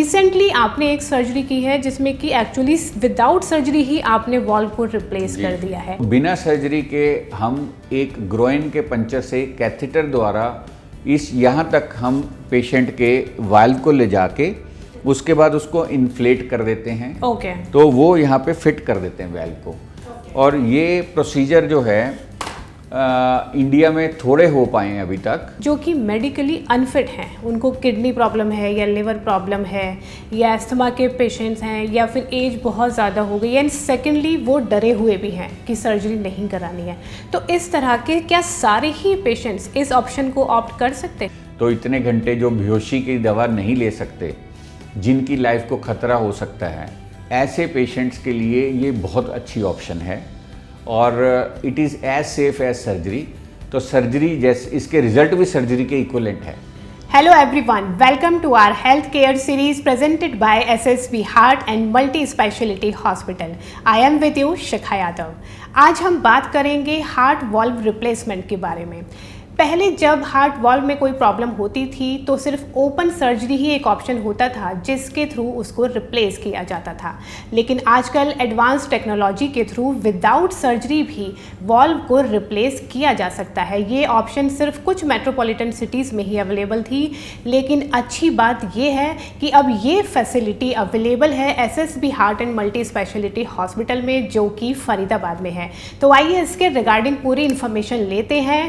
Recently आपने एक surgery की है जिसमें कि एक्चुअली विदाउट सर्जरी ही आपने वॉल्व को रिप्लेस कर दिया है। बिना सर्जरी के हम एक ग्रोइन के पंचर से कैथेटर द्वारा यहाँ तक हम पेशेंट के वाल्व को ले जाके उसके बाद उसको इन्फ्लेट कर देते हैं। ओके। तो वो यहाँ पे फिट कर देते हैं वाल्व को। और ये प्रोसीजर जो है इंडिया में थोड़े हो पाए हैं अभी तक। जो कि मेडिकली अनफिट हैं, उनको किडनी प्रॉब्लम है या लिवर प्रॉब्लम है या अस्थमा के पेशेंट्स हैं या फिर एज बहुत ज़्यादा हो गई है, एंड सेकेंडली वो डरे हुए भी हैं कि सर्जरी नहीं करानी है, तो इस तरह के क्या सारे ही पेशेंट्स इस ऑप्शन को ऑप्ट कर सकते हैं? तो इतने घंटे जो बेहोशी की दवा नहीं ले सकते, जिनकी लाइफ को खतरा हो सकता है, ऐसे पेशेंट्स के लिए ये बहुत अच्छी ऑप्शन है और it is as safe as surgery. तो सर्जरी जैसे इसके रिजल्ट भी सर्जरी के इक्विवेलेंट है। Hello everyone, welcome to our health care series presented by SSB heart and multi specialty hospital. I am with you Shikha Yadav. आज हम बात करेंगे हार्ट वॉल्व रिप्लेसमेंट के बारे में। पहले जब हार्ट वॉल्व में कोई प्रॉब्लम होती थी तो सिर्फ ओपन सर्जरी ही एक ऑप्शन होता था जिसके थ्रू उसको रिप्लेस किया जाता था, लेकिन आजकल एडवांस टेक्नोलॉजी के थ्रू विदाउट सर्जरी भी वॉल्व को रिप्लेस किया जा सकता है। ये ऑप्शन सिर्फ कुछ मेट्रोपॉलिटन सिटीज़ में ही अवेलेबल थी, लेकिन अच्छी बात यह है कि अब ये फैसिलिटी अवेलेबल है SSB heart and multi specialty hospital में, जो कि फरीदाबाद में है। तो आइए इसके रिगार्डिंग पूरी इन्फॉर्मेशन लेते हैं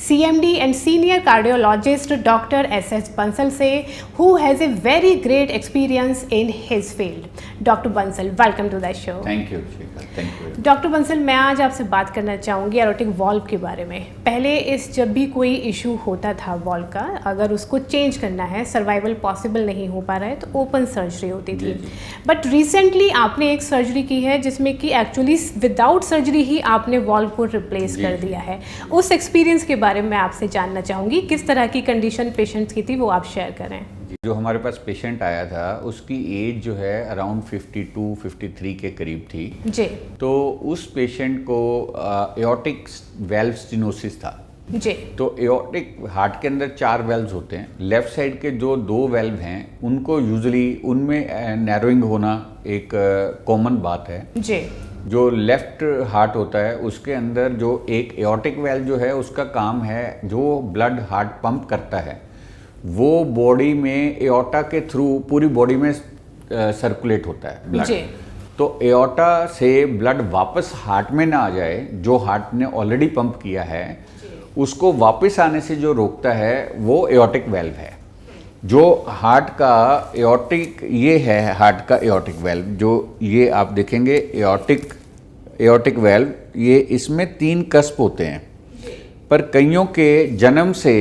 CMD and senior cardiologist Dr. S.S. Bansal से, who has a very great experience in his field. Dr. Bansal, welcome to the show. Thank you, Shikha. Thank you. Doctor Bansal, मैं आज आपसे बात करना चाहूँगी एरोटिक वॉल्व के बारे में। पहले जब भी कोई इशू होता था वॉल्व का, अगर उसको चेंज करना है, सर्वाइवल पॉसिबल नहीं हो पा रहा है, तो ओपन सर्जरी होती थी। बट रिसेंटली आपने एक सर्जरी की है जिसमें कि एक्चुअली विदाउट सर्जरी ही आपने वॉल्व को रिप्लेस कर दिया है। उस एक्सपीरियंस के बारे में आपसे जानना चाहूँगी, किस तरह की कंडीशन पेशेंट्स की थी वो आप शेयर करें। जो हमारे पास पेशेंट आया था उसकी एज जो है अराउंड 52-53 के करीब थी जी। तो उस पेशेंट को एओर्टिक वेल्व स्टेनोसिस था जी। तो एओर्टिक हार्ट के अंदर 4 वेल्व्स होते हैं। लेफ्ट साइड के जो 2 वेल्व हैं उनको यूजुअली उनमें नैरोइंग होना एक कॉमन बात है जी। जो लेफ्ट हार्ट होता है उसके अंदर जो एक एओर्टिक वेल्व जो है उसका काम है जो ब्लड हार्ट पंप करता है वो बॉडी में एओर्टा के थ्रू पूरी बॉडी में सर्कुलेट होता है ब्लड। तो एओर्टा से ब्लड वापस हार्ट में ना आ जाए, जो हार्ट ने ऑलरेडी पंप किया है उसको वापस आने से जो रोकता है वो एओर्टिक वेल्व है। जो हार्ट का एओर्टिक, ये है हार्ट का एओर्टिक वेल्व, जो ये आप देखेंगे एओर्टिक वेल्व, ये इसमें 3 कस्प होते हैं, पर कईयों के जन्म से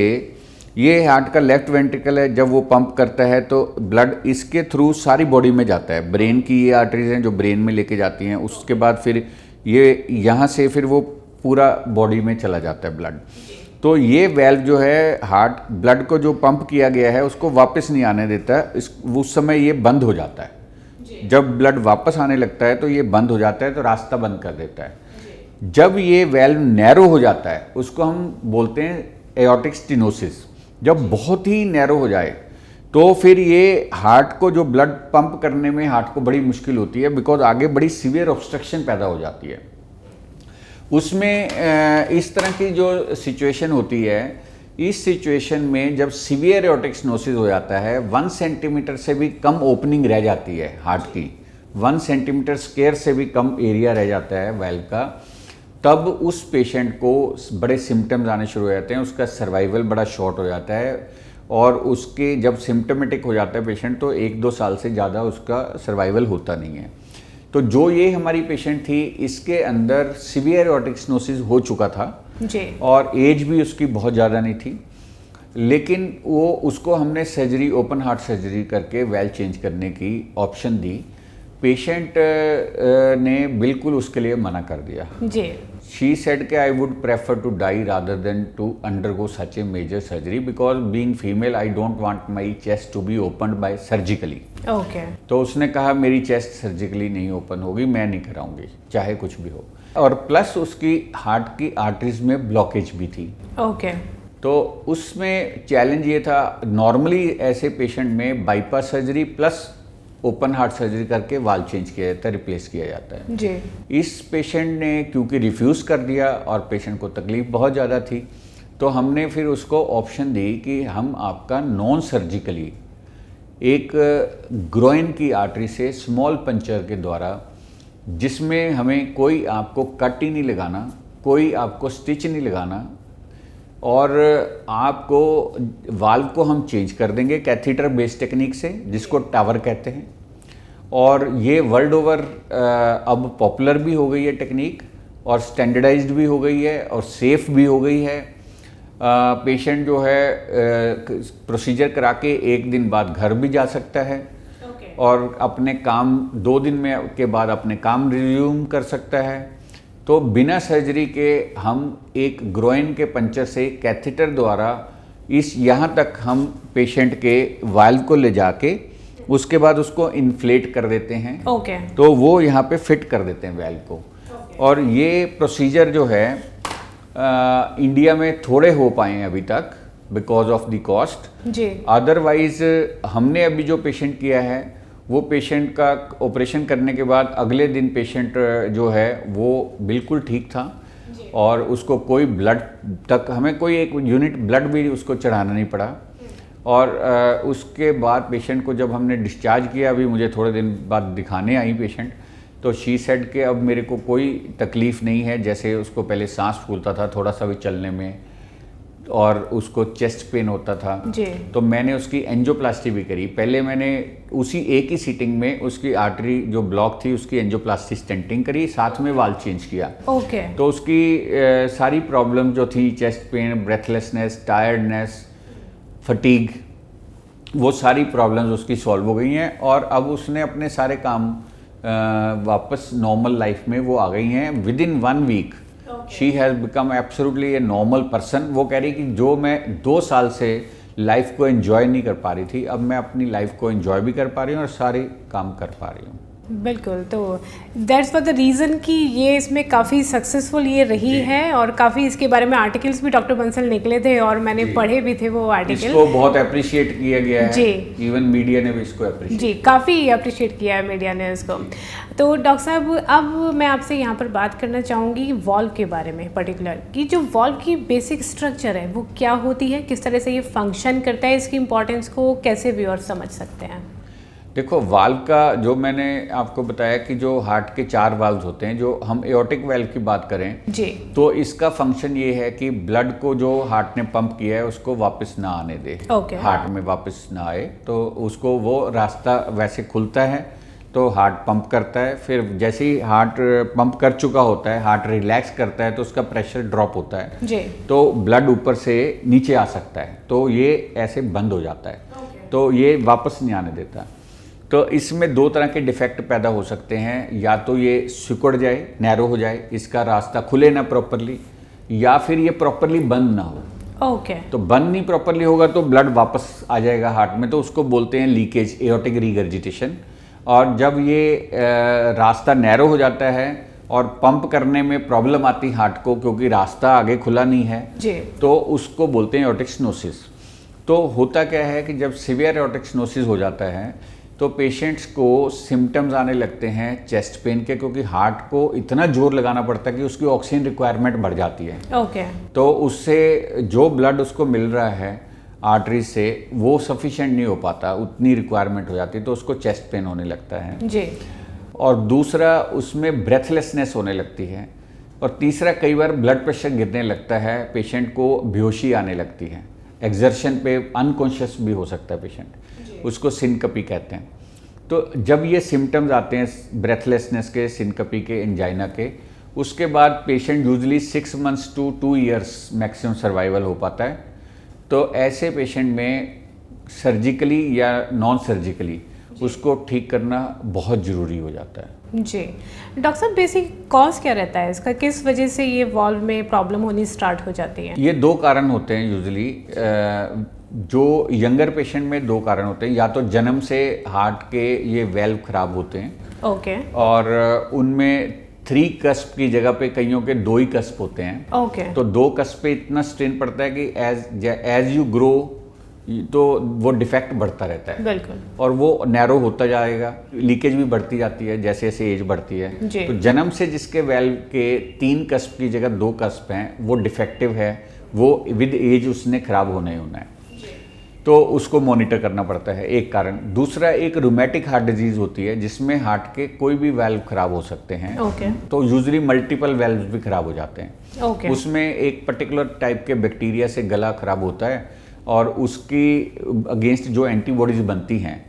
ये हार्ट का लेफ्ट वेंट्रिकल है, जब वो पंप करता है तो ब्लड इसके थ्रू सारी बॉडी में जाता है। ब्रेन की ये आर्टरीज हैं जो ब्रेन में लेके जाती हैं, उसके बाद फिर ये यहाँ से फिर वो पूरा बॉडी में चला जाता है ब्लड। तो ये वेल्व जो है हार्ट ब्लड को जो पंप किया गया है उसको वापस नहीं आने देता है, उस समय ये बंद हो जाता है। जब ब्लड वापस आने लगता है तो ये बंद हो जाता है, तो रास्ता बंद कर देता है। जब ये वेल्व नैरो हो जाता है उसको हम बोलते हैं एओर्टिक स्टेनोसिस। जब बहुत ही नैरो हो जाए तो फिर ये हार्ट को जो ब्लड पंप करने में हार्ट को बड़ी मुश्किल होती है, बिकॉज आगे बड़ी सीवियर ऑब्स्ट्रक्शन पैदा हो जाती है। उसमें इस तरह की जो सिचुएशन होती है, इस सिचुएशन में जब सीवियर एओर्टिक स्टेनोसिस हो जाता है, 1 सेंटीमीटर से भी कम ओपनिंग रह जाती है हार्ट की, 1 सेंटीमीटर स्क्वायर से भी कम एरिया रह जाता है वेल्व का, तब उस पेशेंट को बड़े सिम्टम्स आने शुरू हो जाते हैं, उसका सर्वाइवल बड़ा शॉर्ट हो जाता है और उसके जब सिम्टमेटिक हो जाता है पेशेंट तो 1-2 साल से ज़्यादा उसका सर्वाइवल होता नहीं है। तो जो ये हमारी पेशेंट थी इसके अंदर सीवियर एओर्टिक स्टेनोसिस हो चुका था जी। और एज भी उसकी बहुत ज़्यादा नहीं थी, लेकिन उसको हमने सर्जरी, ओपन हार्ट सर्जरी करके वेल्व चेंज करने की ऑप्शन दी। पेशेंट ने बिल्कुल उसके लिए मना कर दिया जी। She said कि I would prefer to die rather than to undergo such a major surgery because being female I don't want my chest to be opened by surgically. Okay. तो उसने कहा मेरी चेस्ट सर्जिकली नहीं open होगी, मैं नहीं कराऊंगी चाहे कुछ भी हो। और प्लस उसकी हार्ट की आर्टरीज में ब्लॉकेज भी थी। Okay. तो उसमें चैलेंज ये था, नॉर्मली ऐसे पेशेंट में bypass surgery plus open heart surgery करके वाल चेंज किया जाता है, रिप्लेस किया जाता है जी। इस पेशेंट ने क्योंकि रिफ्यूज़ कर दिया और पेशेंट को तकलीफ बहुत ज़्यादा थी, तो हमने फिर उसको ऑप्शन दी कि हम आपका नॉन सर्जिकली एक ग्रोइन की आर्टरी से स्मॉल पंचर के द्वारा, जिसमें हमें कोई आपको कट ही नहीं लगाना, कोई आपको स्टिच नहीं लगाना, और आपको वाल्व को हम चेंज कर देंगे कैथीटर बेस्ड टेक्निक से, जिसको टावर कहते हैं। और ये वर्ल्ड ओवर अब पॉपुलर भी हो गई है टेक्निक, और स्टैंडर्डाइज्ड भी हो गई है, और सेफ भी हो गई है। पेशेंट जो है प्रोसीजर करा के 1 दिन बाद घर भी जा सकता है, और अपने काम 2 दिन में के बाद अपने काम रिज्यूम कर सकता है। तो बिना सर्जरी के हम एक ग्रोइन के पंचर से कैथेटर द्वारा यहाँ तक हम पेशेंट के वाल्व को ले जाके उसके बाद उसको इन्फ्लेट कर देते हैं। तो वो यहाँ पे फिट कर देते हैं वाल्व को। और ये प्रोसीजर जो है इंडिया में थोड़े हो पाए हैं अभी तक बिकॉज ऑफ द कॉस्ट जी। अदरवाइज हमने अभी जो पेशेंट किया है वो पेशेंट का ऑपरेशन करने के बाद अगले दिन पेशेंट जो है वो बिल्कुल ठीक था, और उसको कोई ब्लड तक, हमें कोई एक यूनिट ब्लड भी उसको चढ़ाना नहीं पड़ा। और उसके बाद पेशेंट को जब हमने डिस्चार्ज किया, अभी मुझे थोड़े दिन बाद दिखाने आई पेशेंट, तो शी सेड के अब मेरे को कोई तकलीफ़ नहीं है। जैसे उसको पहले सांस फूलता था थोड़ा सा भी चलने में, और उसको चेस्ट पेन होता था जी। तो मैंने उसकी एंजियोप्लास्टी भी करी। पहले मैंने उसी एक ही सीटिंग में उसकी आर्टरी जो ब्लॉक थी उसकी एंजियोप्लास्टी स्टेंटिंग करी, साथ में वाल चेंज किया। तो उसकी सारी प्रॉब्लम जो थी, chest pain, breathlessness, tiredness, fatigue, वो सारी प्रॉब्लम्स उसकी सॉल्व हो गई हैं, और अब उसने अपने सारे काम वापस नॉर्मल लाइफ में वो आ गई हैं। Within 1 week she has become absolutely a normal person. वो कह रही कि जो मैं 2 साल से लाइफ को एंजॉय नहीं कर पा रही थी, अब मैं अपनी लाइफ को एंजॉय भी कर पा रही हूँ और सारे काम कर पा रही हूँ। बिल्कुल, तो दैट्स फॉर द रीज़न कि ये इसमें काफ़ी सक्सेसफुल ये रही है, और काफ़ी इसके बारे में आर्टिकल्स भी डॉक्टर बंसल निकले थे और मैंने पढ़े भी थे वो आर्टिकल। इसको बहुत अप्रिशिएट किया गया है जी, इवन मीडिया ने भी इसको अप्रिशिएट जी, काफ़ी अप्रिशिएट किया है मीडिया ने इसको। तो डॉक्टर साहब, अब मैं आपसे यहाँ पर बात करना चाहूँगी वॉल्व के बारे में पर्टिकुलर, कि जो वॉल्व की बेसिक स्ट्रक्चर है वो क्या होती है, किस तरह से ये फंक्शन करता है, इसकी इंपॉर्टेंस को कैसे व्यूअर समझ सकते हैं। देखो, वाल्व का जो मैंने आपको बताया कि जो हार्ट के 4 वाल्व होते हैं, जो हम एओर्टिक वाल्व की बात करें जी, तो इसका फंक्शन ये है कि ब्लड को जो हार्ट ने पंप किया है उसको वापस ना आने दे, हार्ट में वापस ना आए, तो उसको वो रास्ता वैसे खुलता है तो हार्ट पंप करता है। फिर जैसे ही हार्ट पंप कर चुका होता है, हार्ट रिलैक्स करता है तो उसका प्रेशर ड्रॉप होता है जी। तो ब्लड ऊपर से नीचे आ सकता है, तो ये ऐसे बंद हो जाता है, तो ये वापस नहीं आने देता। तो इसमें 2 तरह के डिफेक्ट पैदा हो सकते हैं, या तो ये सिकुड़ जाए, नैरो हो जाए, इसका रास्ता खुले ना प्रॉपरली, या फिर ये प्रॉपरली बंद ना हो। तो बंद नहीं प्रॉपरली होगा तो ब्लड वापस आ जाएगा हार्ट में, तो उसको बोलते हैं लीकेज, एओर्टिक रीगर्जिटेशन। और जब ये रास्ता नैरो हो जाता है और पंप करने में प्रॉब्लम आती है हार्ट को, क्योंकि रास्ता आगे खुला नहीं है जी, तो उसको बोलते हैं एओर्टिक स्टेनोसिस। तो होता क्या है कि जब सीवियर एओर्टिक स्टेनोसिस हो जाता है तो पेशेंट्स को सिम्टम्स आने लगते हैं चेस्ट पेन के, क्योंकि हार्ट को इतना जोर लगाना पड़ता है कि उसकी ऑक्सीजन रिक्वायरमेंट बढ़ जाती है। तो उससे जो ब्लड उसको मिल रहा है आर्टरी से वो सफिशिएंट नहीं हो पाता, उतनी रिक्वायरमेंट हो जाती है, तो उसको चेस्ट पेन होने लगता है जी। और दूसरा, उसमें ब्रेथलेसनेस होने लगती है। और तीसरा, कई बार ब्लड प्रेशर गिरने लगता है, पेशेंट को बेहोशी आने लगती है, एक्सर्शन पे अनकॉन्शियस भी हो सकता है पेशेंट, उसको सिनकपी कहते हैं। तो जब ये सिम्टम्स आते हैं ब्रेथलेसनेस के, सिनकपी के, एंजाइना के, उसके बाद patient usually 6 months to 2 years maximum survival हो पाता है। तो ऐसे पेशेंट में सर्जिकली या नॉन सर्जिकली उसको ठीक करना बहुत ज़रूरी हो जाता है जी। डॉक्टर साहब, बेसिक कॉज क्या रहता है इसका, किस वजह से ये वॉल्व में प्रॉब्लम होनी स्टार्ट हो जाती है? ये 2 कारण होते हैं यूजुअली। जो यंगर पेशेंट में 2 कारण होते हैं, या तो जन्म से हार्ट के ये वेल्व खराब होते हैं और उनमें 3 कस्प की जगह पे कईयों के 2 ही कस्प होते हैं। तो 2 कस्प पे इतना स्ट्रेन पड़ता है कि एज यू ग्रो तो वो डिफेक्ट बढ़ता रहता है बिल्कुल। और वो नैरो होता जाएगा, लीकेज भी बढ़ती जाती है जैसे जैसे एज बढ़ती है। जी। तो जन्म से जिसके वेल्व के 3 कस्प की जगह 2 कस्प हैं, वो डिफेक्टिव है, वो विद एज उसने खराब होना ही होना है, तो उसको मॉनिटर करना पड़ता है, एक कारण। दूसरा, एक रूमेटिक हार्ट डिजीज होती है जिसमें हार्ट के कोई भी वेल्व खराब हो सकते हैं। ओके। तो यूजुअली मल्टीपल वेल्व भी खराब हो जाते हैं। ओके। उसमें एक पर्टिकुलर टाइप के बैक्टीरिया से गला खराब होता है और उसकी अगेंस्ट जो एंटीबॉडीज बनती हैं,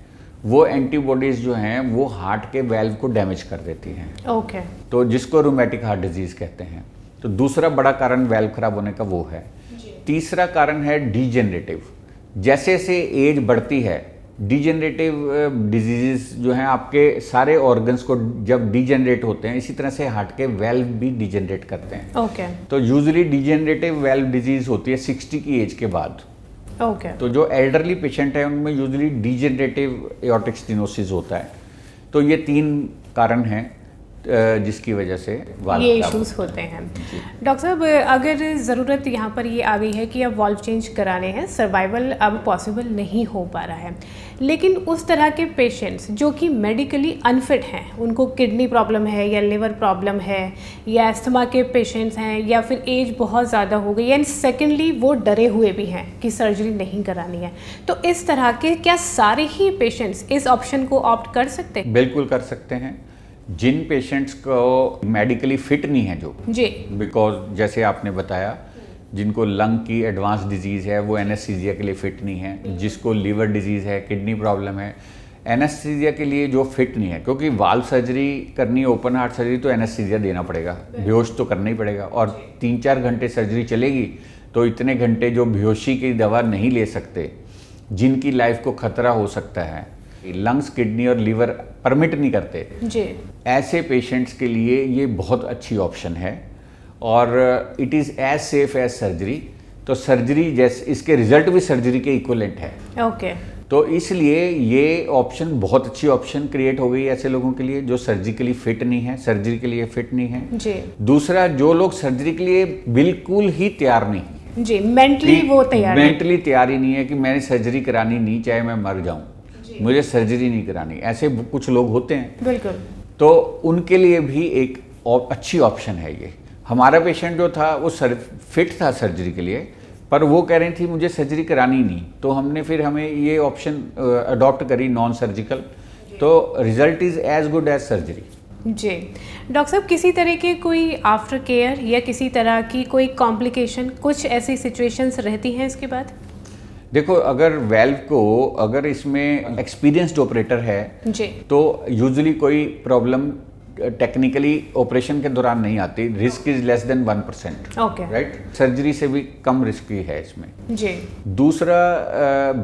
वो एंटीबॉडीज जो हैं वो हार्ट के वेल्व को डैमेज कर देती हैं। ओके। तो जिसको रूमेटिक हार्ट डिजीज कहते हैं। तो दूसरा बड़ा कारण वेल्व खराब होने का वो है। तीसरा कारण है डीजेनरेटिव। जैसे जैसे एज बढ़ती है, डीजेनरेटिव डिजीजेस जो हैं आपके सारे ऑर्गन्स को जब डीजेनरेट होते हैं, इसी तरह से हार्ट के वेल्व भी डीजेनरेट करते हैं। ओके। तो यूजुअली डीजेनरेटिव वेल्व डिजीज होती है 60 की एज के बाद। ओके। तो जो एल्डरली पेशेंट है उनमें यूजुअली डीजेनरेटिव एओर्टिक स्टेनोसिस होता है। तो ये 3 कारण हैं जिसकी वजह से वाल्व ये खराब इश्यूज होते हैं। डॉक्टर साहब, अगर ज़रूरत यहाँ पर ये आ गई है कि अब वाल्व चेंज कराने हैं, सर्वाइवल अब पॉसिबल नहीं हो पा रहा है, लेकिन उस तरह के पेशेंट्स जो कि मेडिकली अनफिट हैं, उनको किडनी प्रॉब्लम है या लिवर प्रॉब्लम है या अस्थमा के पेशेंट्स हैं या फिर एज बहुत ज़्यादा हो गई, एंड सेकेंडली वो डरे हुए भी हैं कि सर्जरी नहीं करानी है, तो इस तरह के क्या सारे ही पेशेंट्स इस ऑप्शन को ऑप्ट कर सकते हैं? बिल्कुल कर सकते हैं। जिन पेशेंट्स को मेडिकली फिट नहीं है, जो जी, बिकॉज जैसे आपने बताया, जिनको लंग की एडवांस डिजीज़ है वो एनेस्थीसिया के लिए फिट नहीं है, जिसको लीवर डिजीज़ है, किडनी प्रॉब्लम है, एनेस्थीसिया के लिए जो फिट नहीं है, क्योंकि वाल्व सर्जरी करनी है, ओपन हार्ट सर्जरी, तो एनेस्थीसिया देना पड़ेगा, बेहोश तो करना ही पड़ेगा। और 3-4 घंटे सर्जरी चलेगी तो इतने घंटे जो बेहोशी की दवा नहीं ले सकते, जिनकी लाइफ को खतरा हो सकता है, लंग्स, किडनी और लीवर परमिट नहीं करते जी, ऐसे पेशेंट्स के लिए ये बहुत अच्छी ऑप्शन है और it is as safe as surgery. तो सर्जरी जैसे इसके रिजल्ट भी सर्जरी के इक्वलेंट है। ओके। तो इसलिए ये ऑप्शन बहुत अच्छी ऑप्शन क्रिएट हो गई है ऐसे लोगों के लिए जो सर्जिकली फिट नहीं है, सर्जरी के लिए फिट नहीं है। जी। दूसरा, जो लोग सर्जरी के लिए बिल्कुल ही तैयार नहीं है, जी, मेंटली वो तैयार है। मेंटली तैयार ही नहीं है कि मैंने सर्जरी करानी नहीं, चाहे मैं मर जाऊं, मुझे सर्जरी नहीं करानी, ऐसे कुछ लोग होते हैं। बिल्कुल। तो उनके लिए भी एक अच्छी ऑप्शन है ये। हमारा पेशेंट जो था वो फिट था सर्जरी के लिए, पर वो कह रही थी मुझे सर्जरी करानी नहीं, तो हमने फिर हमें ये ऑप्शन अडॉप्ट करी, नॉन सर्जिकल। तो result is as good as surgery. जी। डॉक्टर साहब, किसी तरह के कोई आफ्टर केयर या किसी तरह की कोई कॉम्प्लिकेशन, कुछ ऐसी सिचुएशंस रहती हैं इसके बाद? देखो, अगर वेल्व को अगर इसमें एक्सपीरियंस्ड ऑपरेटर है जी, तो यूजुअली कोई प्रॉब्लम टेक्निकली ऑपरेशन के दौरान नहीं आती। Risk is less than 1%। Okay. Right, surgery से भी कम रिस्क ही है इसमें। जी। दूसरा,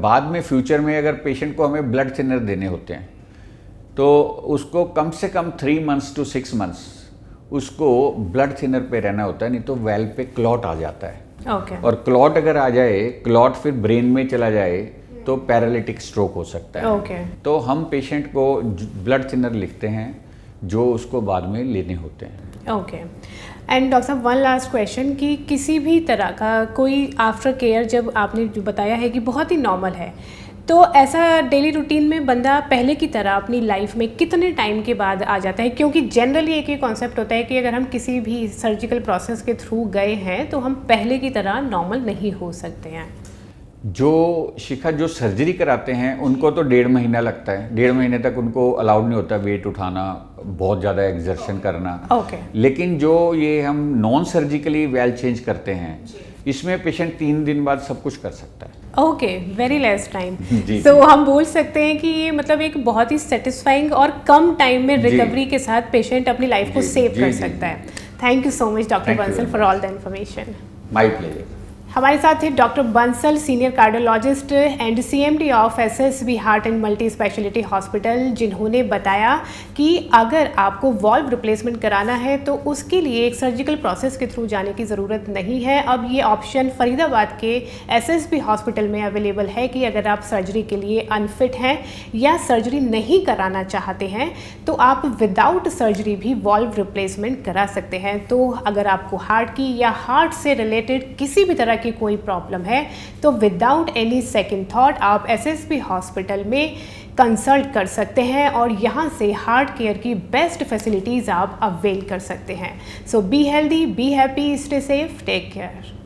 बाद में फ्यूचर में अगर पेशेंट को हमें ब्लड थिनर देने होते हैं तो उसको कम से कम 3 months to 6 months उसको ब्लड थिनर पे रहना होता है, नहीं तो वेल्व पे क्लॉट आ जाता है। ओके। और क्लॉट अगर आ जाए, क्लॉट फिर ब्रेन में चला जाए तो पैरालिटिक स्ट्रोक हो सकता है। ओके। तो हम पेशेंट को ब्लड थिनर लिखते हैं जो उसको बाद में लेने होते हैं। ओके। एंड डॉक्टर साहब, वन लास्ट क्वेश्चन कि किसी भी तरह का कोई आफ्टर केयर, जब आपने जो बताया है कि बहुत ही नॉर्मल है, तो ऐसा डेली रूटीन में बंदा पहले की तरह अपनी लाइफ में कितने टाइम के बाद आ जाता है? क्योंकि जनरली एक ही कॉन्सेप्ट होता है कि अगर हम किसी भी सर्जिकल प्रोसेस के थ्रू गए हैं तो हम पहले की तरह नॉर्मल नहीं हो सकते हैं। जो सर्जरी कराते हैं उनको तो 1.5 महीना लगता है। 1.5 महीने तक उनको अलाउड नहीं होता वेट उठाना, बहुत ज़्यादा एक्सर्शन करना। ओके। लेकिन जो ये हम नॉन सर्जिकली वेल चेंज करते हैं, इसमें पेशेंट 3 दिन बाद सब कुछ कर सकता है। Okay, very less time. जी, तो हम बोल सकते हैं कि ये मतलब एक बहुत ही सेटिस्फाइंग और कम टाइम में रिकवरी के साथ पेशेंट अपनी लाइफ को सेव कर सकता है। Thank you so much doctor Bansal for all the information. My pleasure. हमारे साथ थे doctor Bansal, senior cardiologist and CMD of SSB heart and multi specialty hospital, जिन्होंने बताया कि अगर आपको वॉल्व रिप्लेसमेंट कराना है तो उसके लिए एक सर्जिकल प्रोसेस के थ्रू जाने की ज़रूरत नहीं है। अब ये ऑप्शन फरीदाबाद के SSB हॉस्पिटल में अवेलेबल है कि अगर आप सर्जरी के लिए अनफिट हैं या सर्जरी नहीं कराना चाहते हैं तो आप विदाउट सर्जरी भी वॉल्व रिप्लेसमेंट करा सकते हैं। तो अगर आपको हार्ट की या हार्ट से रिलेटेड किसी भी तरह की कोई प्रॉब्लम है तो विदाउट एनी सेकंड थॉट आप एसएसबी हॉस्पिटल में कंसल्ट कर सकते हैं और यहाँ से हार्ट केयर की बेस्ट फैसिलिटीज़ आप अवेल कर सकते हैं। So be healthy, be happy, stay safe, take care.